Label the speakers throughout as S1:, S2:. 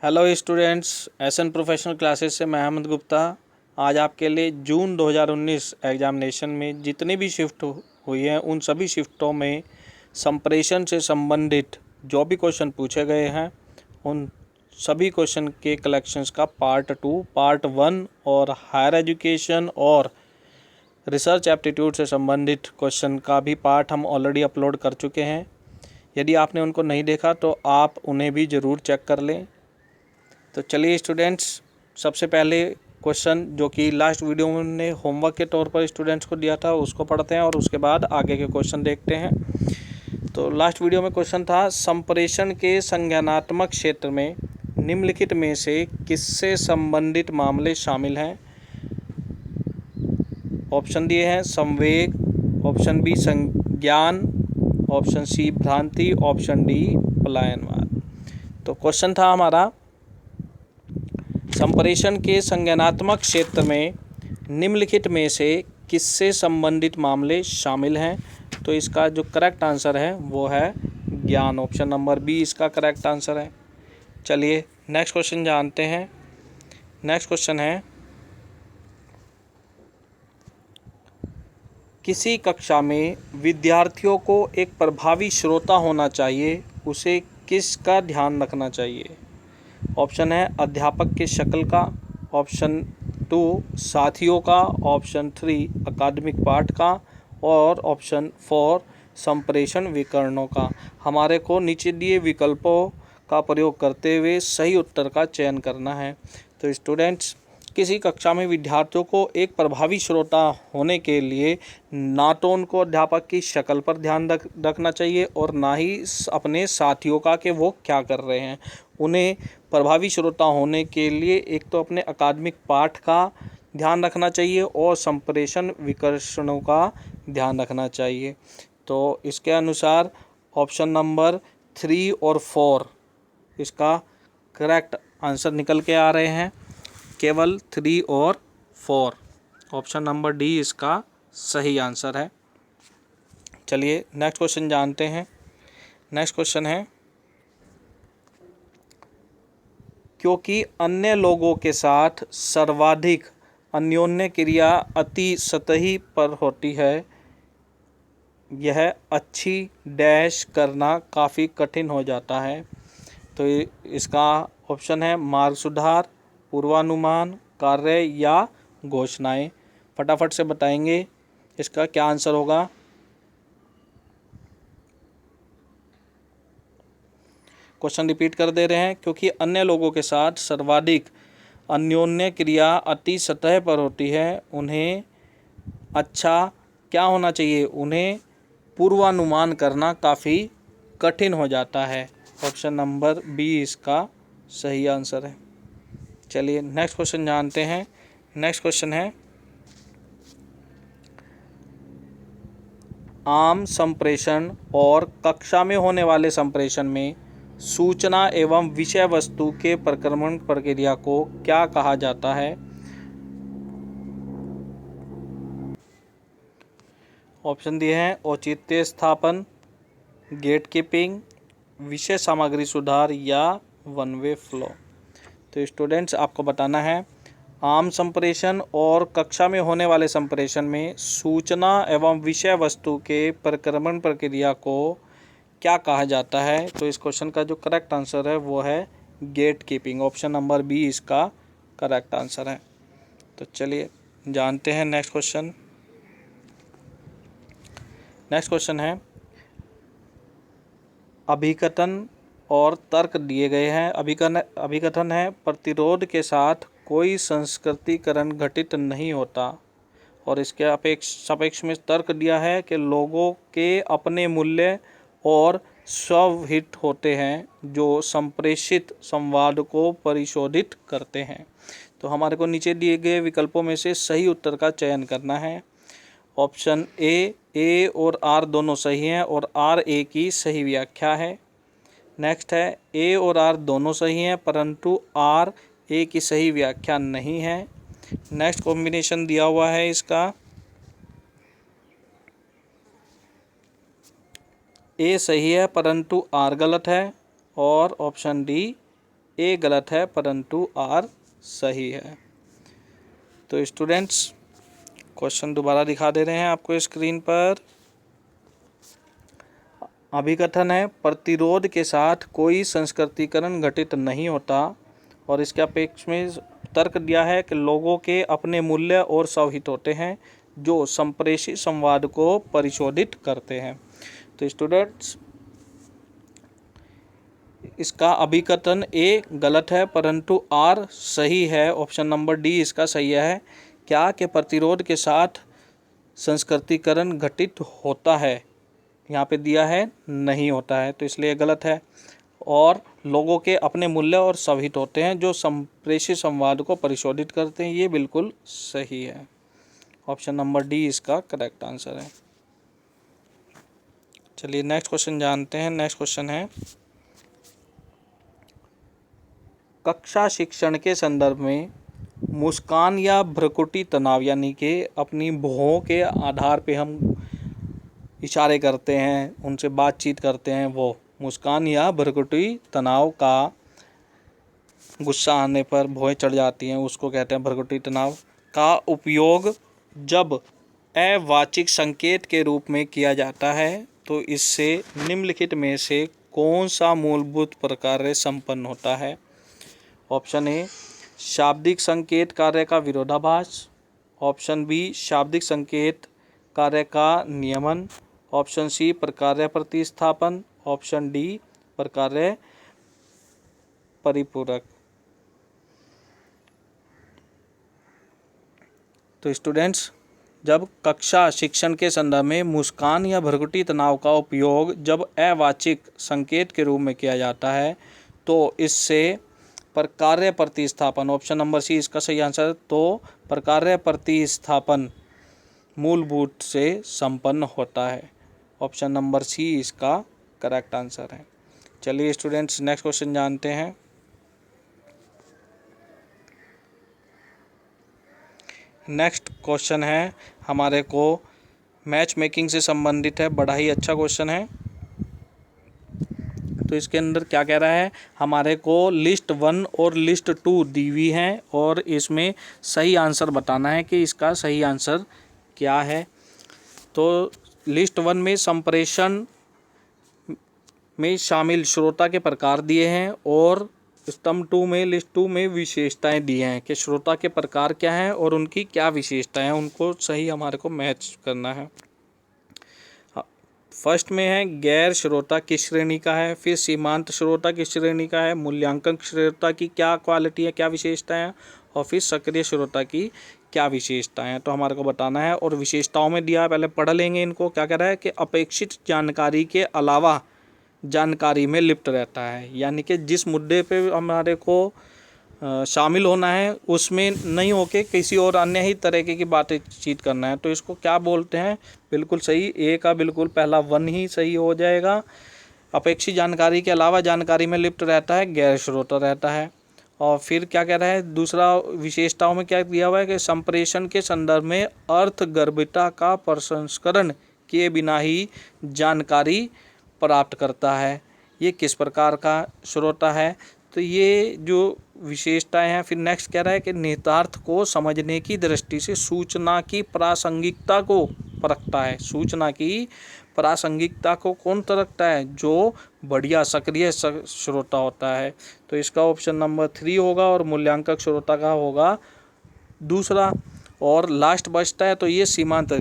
S1: Hello students, SN professional classes से मैं अहमद गुप्ता। आज आपके लिए जून 2019 एग्जामिनेशन में जितनी भी शिफ्ट हुई हैं उन सभी शिफ्टों में संप्रेषण से संबंधित जो भी क्वेश्चन पूछे गए हैं उन सभी क्वेश्चन के कलेक्शंस का पार्ट 2, पार्ट 1 और हायर एजुकेशन और रिसर्च एप्टीट्यूड से संबंधित क्वेश्चन का भी पार्ट हम ऑलरेडी अपलोड कर चुके हैं। यदि आपने उनको नहीं देखा तो आप उन्हें भी ज़रूर चेक कर लें। तो चलिए स्टूडेंट्स, सबसे पहले क्वेश्चन जो कि लास्ट वीडियो में हमने होमवर्क के तौर पर स्टूडेंट्स को दिया था उसको पढ़ते हैं और उसके बाद आगे के क्वेश्चन देखते हैं। तो लास्ट वीडियो में क्वेश्चन था, संप्रेषण के संज्ञानात्मक क्षेत्र में निम्नलिखित में से किससे संबंधित मामले शामिल हैं। ऑप्शन दिए हैं संवेग, ऑप्शन बी संज्ञान, ऑप्शन सी भ्रांति, ऑप्शन डी पलायनवाद। तो क्वेश्चन था हमारा, संप्रेषण के संज्ञानात्मक क्षेत्र में निम्नलिखित में से किससे संबंधित मामले शामिल हैं। तो इसका जो करेक्ट आंसर है वो है ज्ञान। ऑप्शन नंबर बी इसका करेक्ट आंसर है। चलिए नेक्स्ट क्वेश्चन जानते हैं। नेक्स्ट क्वेश्चन है, किसी कक्षा में विद्यार्थियों को एक प्रभावी श्रोता होना चाहिए, उसे किसका ध्यान रखना चाहिए। ऑप्शन है अध्यापक के शक्ल का, ऑप्शन 2 साथियों का, ऑप्शन 3 अकादमिक पाठ का और ऑप्शन 4 संप्रेषण विकरणों का। हमारे को नीचे दिए विकल्पों का प्रयोग करते हुए सही उत्तर का चयन करना है। तो स्टूडेंट्स, किसी कक्षा में विद्यार्थियों को एक प्रभावी श्रोता होने के लिए ना तो उनको अध्यापक की शक्ल पर ध्यान रखना चाहिए और ना ही अपने साथियों का कि वो क्या कर रहे हैं। उन्हें प्रभावी श्रोता होने के लिए एक तो अपने अकादमिक पाठ का ध्यान रखना चाहिए और संप्रेषण विकर्षणों का ध्यान रखना चाहिए। तो इसके अनुसार ऑप्शन नंबर 3 और 4 इसका करेक्ट आंसर निकल के आ रहे हैं। केवल 3 और 4, ऑप्शन नंबर डी इसका सही आंसर है। चलिए नेक्स्ट क्वेश्चन जानते हैं। नेक्स्ट क्वेश्चन है, क्योंकि अन्य लोगों के साथ सर्वाधिक अन्योन्य क्रिया अति सतही पर होती है, यह अच्छी डैश करना काफ़ी कठिन हो जाता है। तो इसका ऑप्शन है मार्ग सुधार, पूर्वानुमान, कार्य या घोषणाएं। फटाफट से बताएंगे इसका क्या आंसर होगा। क्वेश्चन रिपीट कर दे रहे हैं, क्योंकि अन्य लोगों के साथ सर्वाधिक अन्योन्य क्रिया अति सतह पर होती है, उन्हें अच्छा क्या होना चाहिए, उन्हें पूर्वानुमान करना काफ़ी कठिन हो जाता है। ऑप्शन नंबर बी इसका सही आंसर है। चलिए नेक्स्ट क्वेश्चन जानते हैं। नेक्स्ट क्वेश्चन है, आम संप्रेषण और कक्षा में होने वाले संप्रेषण में सूचना एवं विषय वस्तु के प्रक्रमण प्रक्रिया को क्या कहा जाता है। ऑप्शन दिए हैं औचित्य स्थापन, गेट कीपिंग, विषय सामग्री सुधार या वन वे फ्लो। तो स्टूडेंट्स, आपको बताना है आम संप्रेषण और कक्षा में होने वाले संप्रेषण में सूचना एवं विषय वस्तु के प्रक्रमण प्रक्रिया को क्या कहा जाता है। तो इस क्वेश्चन का जो करेक्ट आंसर है वो है gatekeeping. Option number B इसका करेक्ट आंसर है। तो चलिए जानते हैं नेक्स्ट क्वेश्चन। नेक्स्ट क्वेश्चन है, अभिकथन और तर्क दिए गए हैं। अभिकथन है, प्रतिरोध के साथ कोई संस्कृतिकरण घटित नहीं होता। और इसके सापेक्ष में तर्क दिया है कि लोगों के अपने मूल्य और स्वहित होते हैं जो संप्रेषित संवाद को परिशोधित करते हैं। तो हमारे को नीचे दिए गए विकल्पों में से सही उत्तर का चयन करना है। ऑप्शन ए और आर दोनों सही हैं और आर ए की सही व्याख्या है। नेक्स्ट है, ए और आर दोनों सही हैं परंतु आर ए की सही व्याख्या नहीं है। नेक्स्ट कॉम्बिनेशन दिया हुआ है इसका, ए सही है परंतु आर गलत है और ऑप्शन डी ए गलत है परंतु आर सही है। तो स्टूडेंट्स क्वेश्चन दोबारा दिखा दे रहे हैं आपको स्क्रीन पर। अभिकथन है प्रतिरोध के साथ कोई संस्कृतिकरण घटित नहीं होता, और इसके अपेक्ष में तर्क दिया है कि लोगों के अपने मूल्य और स्वहित होते हैं जो संप्रेषित संवाद को परिशोधित करते हैं। तो स्टूडेंट्स इसका अभिकथन ए गलत है परंतु आर सही है। ऑप्शन नंबर डी इसका सही है। क्या कि प्रतिरोध के साथ संस्कृतिकरण घटित होता है, यहाँ पे दिया है नहीं होता है, तो इसलिए गलत है। और लोगों के अपने मूल्य और स्वहित होते हैं जो संप्रेषित संवाद को परिशोधित करते हैं, ये बिल्कुल सही है। ऑप्शन नंबर डी इसका करेक्ट आंसर है। चलिए नेक्स्ट क्वेश्चन जानते हैं। नेक्स्ट क्वेश्चन है कक्षा शिक्षण के संदर्भ में मुस्कान या भ्रुकुटी तनाव, यानी कि अपनी भुहों के आधार पे हम इशारे करते हैं, उनसे बातचीत करते हैं, वो मुस्कान या भ्रुकुटी तनाव का गुस्सा आने पर भौहें चढ़ जाती हैं, उसको कहते हैं भ्रुकुटी तनाव का उपयोग जब अवाचिक संकेत के रूप में किया जाता है तो इससे निम्नलिखित में से कौन सा मूलभूत प्रकार्य संपन्न होता है। ऑप्शन ए शाब्दिक संकेत कार्य का विरोधाभास, ऑप्शन बी शाब्दिक संकेत कार्य का नियमन, ऑप्शन सी प्रकार्य प्रतिस्थापन, ऑप्शन डी प्रकार्य परिपूरक। तो स्टूडेंट्स जब कक्षा शिक्षण के संदर्भ में मुस्कान या भ्रुकुटी तनाव का उपयोग जब अवाचिक संकेत के रूप में किया जाता है तो इससे प्रकार्य प्रतिस्थापन, ऑप्शन नंबर सी इसका सही आंसर, तो प्रकार्य प्रतिस्थापन मूलभूत से संपन्न होता है। ऑप्शन नंबर सी इसका करेक्ट आंसर है। चलिए स्टूडेंट्स नेक्स्ट क्वेश्चन जानते हैं। नेक्स्ट क्वेश्चन है हमारे को मैच मेकिंग से संबंधित है, बड़ा ही अच्छा क्वेश्चन है। तो इसके अंदर क्या कह रहा है, हमारे को लिस्ट 1 और लिस्ट 2 दी हुई है और इसमें सही आंसर बताना है कि इसका सही आंसर क्या है। तो लिस्ट 1 में संप्रेषण में शामिल श्रोता के प्रकार दिए हैं और स्तंभ 2 में लिस्ट 2 में विशेषताएं दी हैं कि श्रोता के प्रकार क्या हैं और उनकी क्या विशेषताएं हैं, उनको सही हमारे को मैच करना है। फर्स्ट में है गैर श्रोता किस श्रेणी का है, फिर सीमांत श्रोता किस श्रेणी का है, मूल्यांकन श्रोता की क्या क्वालिटी है, क्या विशेषताएं हैं, और फिर सक्रिय श्रोता की क्या विशेषताएं हैं, तो हमारे को बताना है। और विशेषताओं में दिया है, पहले पढ़ लेंगे इनको। क्या कह रहा है कि अपेक्षित जानकारी के अलावा जानकारी में लिप्त रहता है, यानी कि जिस मुद्दे पे हमारे को शामिल होना है उसमें नहीं होके किसी और अन्य ही तरीके की बातचीत करना है, तो इसको क्या बोलते हैं। बिल्कुल सही, ए का बिल्कुल पहला 1 ही सही हो जाएगा। अपेक्षित जानकारी के अलावा जानकारी में लिप्त रहता है, गैर श्रोता रहता है। और फिर क्या कह रहा है, दूसरा विशेषताओं में क्या दिया हुआ है कि संप्रेषण के संदर्भ में अर्थगर्भिता का प्रसंस्करण किए बिना ही जानकारी प्राप्त करता है। ये किस प्रकार का श्रोता है, तो ये जो विशेषताएं हैं। फिर नेक्स्ट कह रहा है कि निहितार्थ को समझने की दृष्टि से सूचना की प्रासंगिकता को परखता है। सूचना की प्रासंगिकता को कौन परखता है, जो बढ़िया सक्रिय श्रोता होता है, तो इसका ऑप्शन नंबर 3 होगा। और मूल्यांकक श्रोता का होगा दूसरा। और लास्ट बचता है तो ये सीमांत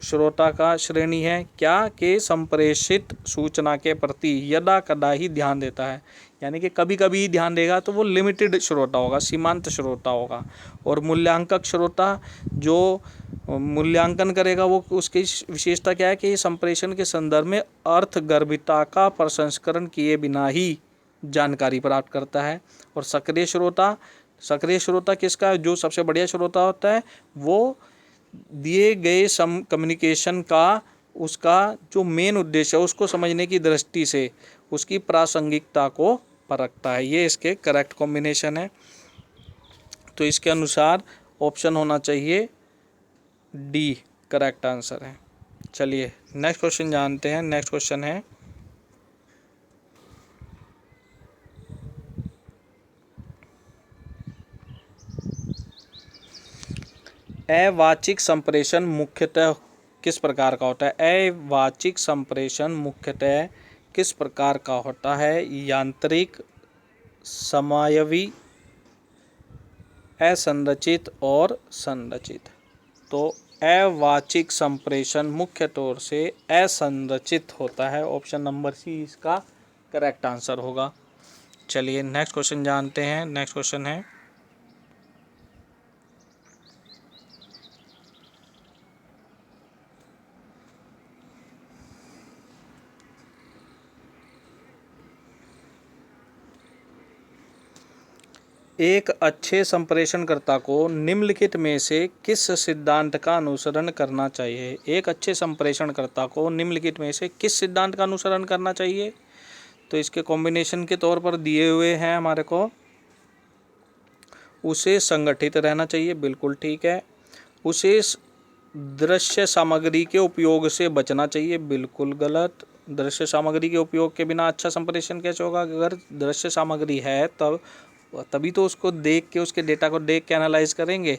S1: श्रोता का श्रेणी है, क्या कि संप्रेषित सूचना के प्रति यदा कदा ही ध्यान देता है, यानी कि कभी कभी ही ध्यान देगा, तो वो लिमिटेड श्रोता होगा, सीमांत श्रोता होगा। और मूल्यांकक श्रोता जो मूल्यांकन करेगा वो उसकी विशेषता क्या है कि संप्रेषण के संदर्भ में अर्थगर्भिता का प्रसंस्करण किए बिना ही जानकारी प्राप्त करता है। और सक्रिय श्रोता किसका, जो सबसे बढ़िया श्रोता होता है, वो दिए गए कम्युनिकेशन का उसका जो मेन उद्देश्य है उसको समझने की दृष्टि से उसकी प्रासंगिकता को परखता है। ये इसके करेक्ट कॉम्बिनेशन है। तो इसके अनुसार ऑप्शन होना चाहिए डी करेक्ट आंसर है। चलिए नेक्स्ट क्वेश्चन जानते हैं। नेक्स्ट क्वेश्चन है अवाचिक संप्रेषण मुख्यतः किस प्रकार का होता है? अवाचिक संप्रेषण मुख्यतः किस प्रकार का होता है? यांत्रिक, समायवी, असंरचित और संरचित। तो अवाचिक संप्रेषण मुख्य तौर से असंरचित होता है। ऑप्शन नंबर सी इसका करेक्ट आंसर होगा। चलिए नेक्स्ट क्वेश्चन जानते हैं। नेक्स्ट क्वेश्चन है, एक अच्छे संप्रेषणकर्ता को निम्नलिखित में से किस सिद्धांत का अनुसरण करना चाहिए? एक अच्छे संप्रेषणकर्ता को निम्नलिखित में से किस सिद्धांत का अनुसरण करना चाहिए? तो इसके कॉम्बिनेशन के तौर पर दिए हुए हैं हमारे को। उसे संगठित रहना चाहिए, बिल्कुल ठीक है। उसे दृश्य सामग्री के उपयोग से बचना चाहिए, बिल्कुल गलत। दृश्य सामग्री के उपयोग के बिना अच्छा संप्रेषण कैसे होगा? अगर दृश्य सामग्री है तभी तो उसको देख के, उसके डेटा को देख के एनालाइज करेंगे।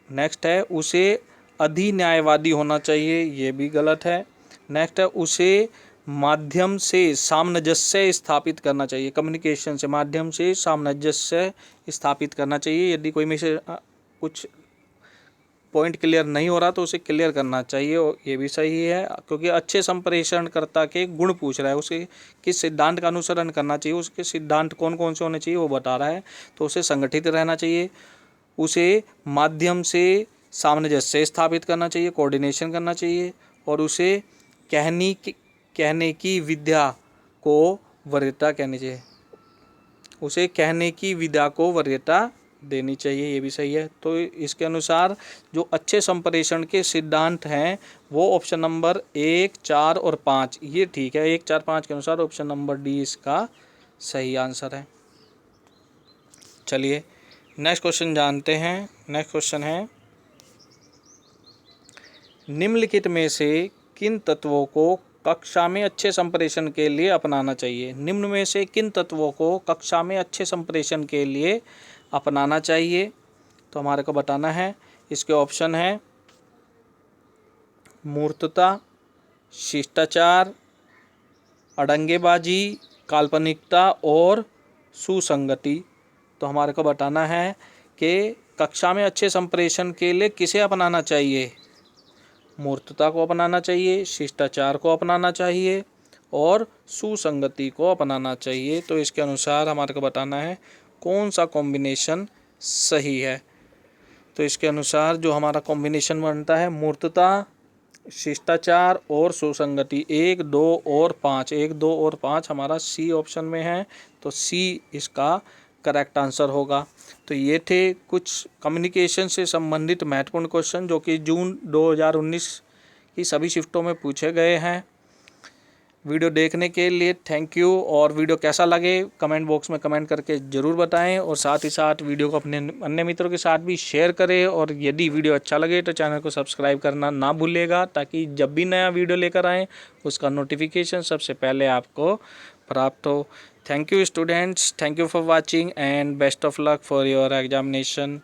S1: नेक्स्ट है, उसे अधिन्यायवादी होना चाहिए, ये भी गलत है। नेक्स्ट है, उसे माध्यम से सामंजस्य स्थापित करना चाहिए, कम्युनिकेशन से माध्यम से सामंजस्य स्थापित करना चाहिए। यदि कोई में से कुछ पॉइंट क्लियर नहीं हो रहा तो उसे क्लियर करना चाहिए, ये भी सही है। क्योंकि अच्छे संप्रेषणकर्ता के गुण पूछ रहा है, उसे किस सिद्धांत का अनुसरण करना चाहिए, उसके सिद्धांत कौन कौन से होने चाहिए वो बता रहा है। तो उसे संगठित रहना चाहिए, उसे माध्यम से सामंजस्य स्थापित करना चाहिए, कोऑर्डिनेशन करना चाहिए, और उसे कहने की विद्या को वरीयता कहनी चाहिए, उसे कहने की विद्या को वरीयता देनी चाहिए, ये भी सही है। तो इसके अनुसार जो अच्छे संप्रेषण के सिद्धांत हैं वो ऑप्शन नंबर 1, 4 और 5 ये ठीक है। 1, 4, 5 के अनुसार ऑप्शन नंबर डी इसका सही आंसर है। चलिए नेक्स्ट क्वेश्चन जानते हैं। नेक्स्ट क्वेश्चन है, निम्नलिखित में से किन तत्वों को कक्षा में अच्छे संप्रेषण के लिए अपनाना चाहिए? निम्न में से किन तत्वों को कक्षा में अच्छे संप्रेषण के लिए अपनाना चाहिए? तो हमारे को बताना है। इसके ऑप्शन है मूर्तता, शिष्टाचार, अड़ंगेबाजी, काल्पनिकता और सुसंगति। तो हमारे को बताना है कि कक्षा में अच्छे संप्रेषण के लिए किसे अपनाना चाहिए? मूर्तता को अपनाना चाहिए, शिष्टाचार को अपनाना चाहिए और सुसंगति को अपनाना चाहिए। तो इसके अनुसार हमारे को बताना है कौन सा कॉम्बिनेशन सही है। तो इसके अनुसार जो हमारा कॉम्बिनेशन बनता है मूर्तता, शिष्टाचार और सुसंगति, 1, 2 और 5, 1, 2 और 5 हमारा सी ऑप्शन में है। तो सी इसका करेक्ट आंसर होगा। तो ये थे कुछ कम्युनिकेशन से संबंधित महत्वपूर्ण क्वेश्चन जो कि जून 2019 की सभी शिफ्टों में पूछे गए हैं। वीडियो देखने के लिए थैंक यू। और वीडियो कैसा लगे कमेंट बॉक्स में कमेंट करके ज़रूर बताएं, और साथ ही साथ वीडियो को अपने अन्य मित्रों के साथ भी शेयर करें। और यदि वीडियो अच्छा लगे तो चैनल को सब्सक्राइब करना ना भूलिएगा, ताकि जब भी नया वीडियो लेकर आएँ उसका नोटिफिकेशन सबसे पहले आपको प्राप्त हो। Thank you students, thank you for watching and best of luck for your examination.